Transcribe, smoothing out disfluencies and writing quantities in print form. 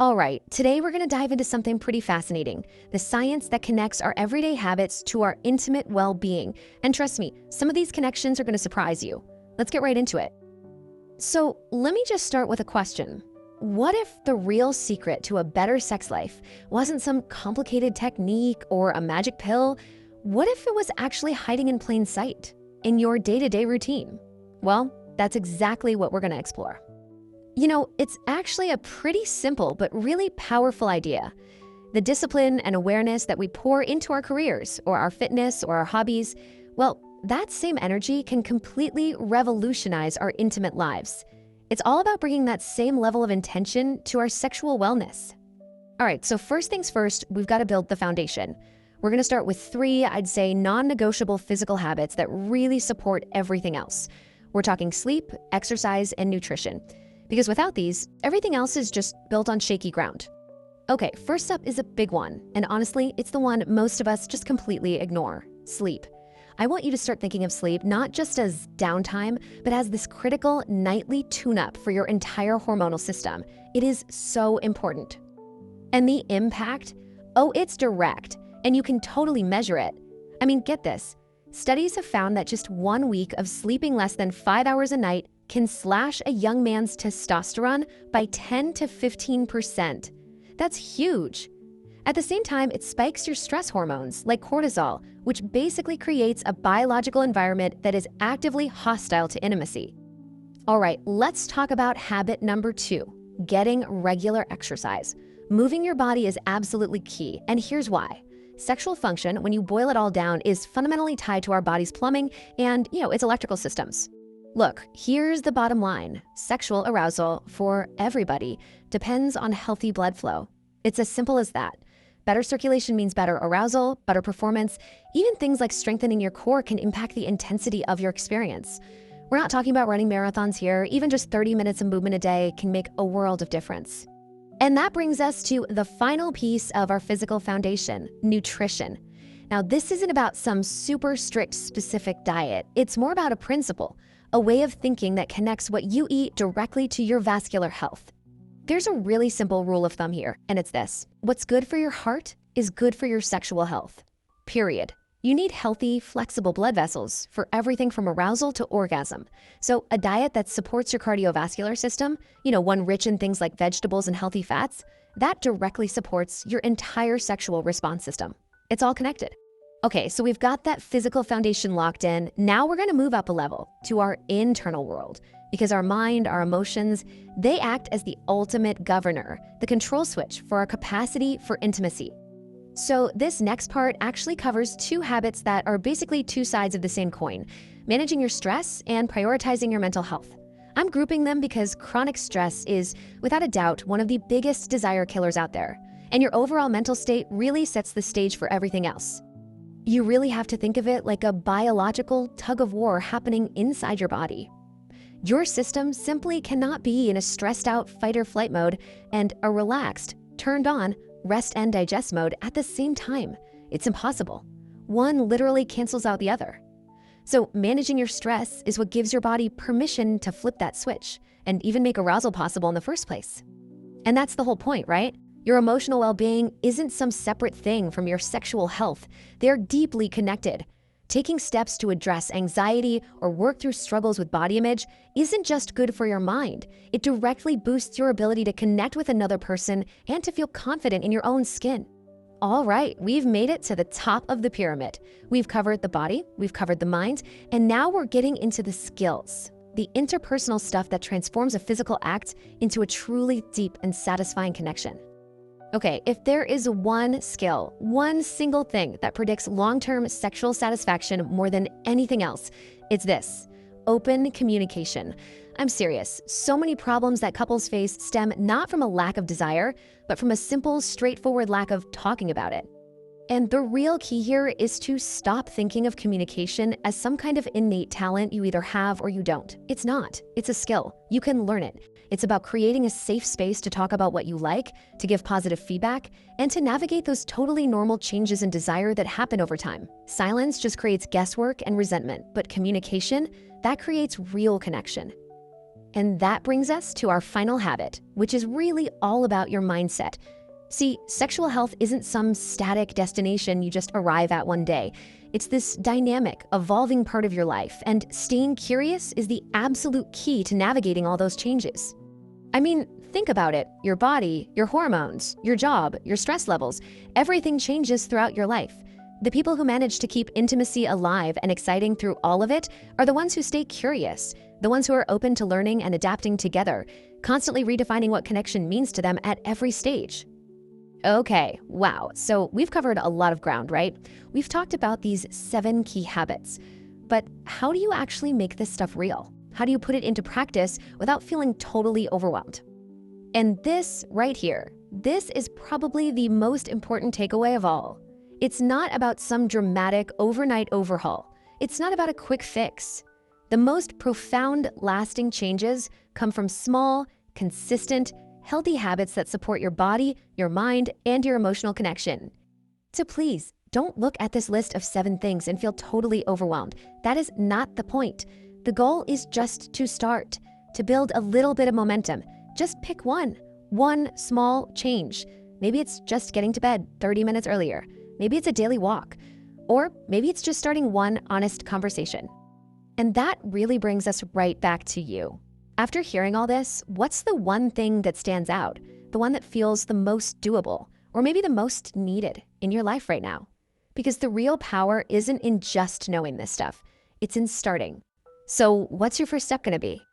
All right, today we're going to dive into something pretty fascinating, the science that connects our everyday habits to our intimate well-being. And trust me, some of these connections are going to surprise you. Let's get right into it. So let me just start with a question. What if the real secret to a better sex life wasn't some complicated technique or a magic pill? What if it was actually hiding in plain sight, in your day-to-day routine? Well, that's exactly what we're going to explore. You know, it's actually a pretty simple but really powerful idea. The discipline and awareness that we pour into our careers or our fitness or our hobbies, well, that same energy can completely revolutionize our intimate lives. It's all about bringing that same level of intention to our sexual wellness. All right, so first things first, we've got to build the foundation. We're going to start with three, I'd say, non-negotiable physical habits that really support everything else. We're talking sleep, exercise, and nutrition. Because without these, everything else is just built on shaky ground. Okay, first up is a big one, and honestly, it's the one most of us just completely ignore: sleep. I want you to start thinking of sleep not just as downtime, but as this critical nightly tune-up for your entire hormonal system. It is so important. And the impact? Oh, it's direct, and you can totally measure it. I mean, get this. Studies have found that just 1 week of sleeping less than 5 hours a night can slash a young man's testosterone by 10 to 15%. That's huge. At the same time, it spikes your stress hormones like cortisol, which basically creates a biological environment that is actively hostile to intimacy. All right, let's talk about habit number 2, getting regular exercise. Moving your body is absolutely key, and here's why. Sexual function, when you boil it all down, is fundamentally tied to our body's plumbing and, its electrical systems. Look, here's the bottom line. Sexual arousal for everybody depends on healthy blood flow. It's as simple as that. Better circulation means better arousal, better performance. Even things like strengthening your core can impact the intensity of your experience. We're not talking about running marathons here. Even just 30 minutes of movement a day can make a world of difference. And that brings us to the final piece of our physical foundation: nutrition. Now, this isn't about some super strict specific diet. It's more about a principle, a way of thinking that connects what you eat directly to your vascular health. There's a really simple rule of thumb here, and it's this: what's good for your heart is good for your sexual health. Period. You need healthy, flexible blood vessels for everything from arousal to orgasm. So a diet that supports your cardiovascular system, one rich in things like vegetables and healthy fats, that directly supports your entire sexual response system. It's all connected. Okay, so we've got that physical foundation locked in. Now we're going to move up a level to our internal world, because our mind, our emotions, they act as the ultimate governor, the control switch for our capacity for intimacy. So this next part actually covers two habits that are basically two sides of the same coin: managing your stress and prioritizing your mental health. I'm grouping them because chronic stress is, without a doubt, one of the biggest desire killers out there, and your overall mental state really sets the stage for everything else. You really have to think of it like a biological tug-of-war happening inside your body. Your system simply cannot be in a stressed-out fight-or-flight mode and a relaxed, turned-on, rest and digest mode at the same time. It's impossible. One literally cancels out the other. So managing your stress is what gives your body permission to flip that switch and even make arousal possible in the first place. And that's the whole point, right? Your emotional well-being isn't some separate thing from your sexual health. They're deeply connected. Taking steps to address anxiety or work through struggles with body image isn't just good for your mind. It directly boosts your ability to connect with another person and to feel confident in your own skin. All right, we've made it to the top of the pyramid. We've covered the body, we've covered the mind, and now we're getting into the skills, the interpersonal stuff that transforms a physical act into a truly deep and satisfying connection. Okay, if there is one skill, one single thing that predicts long-term sexual satisfaction more than anything else, it's this: open communication. I'm serious. So many problems that couples face stem not from a lack of desire, but from a simple, straightforward lack of talking about it. And the real key here is to stop thinking of communication as some kind of innate talent you either have or you don't. It's not. It's a skill. You can learn it. It's about creating a safe space to talk about what you like, to give positive feedback, and to navigate those totally normal changes in desire that happen over time. Silence just creates guesswork and resentment, but communication, that creates real connection. And that brings us to our final habit, which is really all about your mindset. See, sexual health isn't some static destination you just arrive at one day. It's this dynamic, evolving part of your life, and staying curious is the absolute key to navigating all those changes. I mean, think about it. Your body, your hormones, your job, your stress levels, everything changes throughout your life. The people who manage to keep intimacy alive and exciting through all of it are the ones who stay curious, the ones who are open to learning and adapting together, constantly redefining what connection means to them at every stage. Okay, wow, so we've covered a lot of ground, right? We've talked about these 7 key habits, but how do you actually make this stuff real? How do you put it into practice without feeling totally overwhelmed? And this right here, this is probably the most important takeaway of all. It's not about some dramatic overnight overhaul. It's not about a quick fix. The most profound, lasting changes come from small, consistent, healthy habits that support your body, your mind, and your emotional connection. So please, don't look at this list of 7 things and feel totally overwhelmed. That is not the point. The goal is just to start, to build a little bit of momentum. Just pick one small change. Maybe it's just getting to bed 30 minutes earlier. Maybe it's a daily walk. Or maybe it's just starting one honest conversation. And that really brings us right back to you. After hearing all this, what's the one thing that stands out? The one that feels the most doable, or maybe the most needed in your life right now? Because the real power isn't in just knowing this stuff. It's in starting. So what's your first step going to be?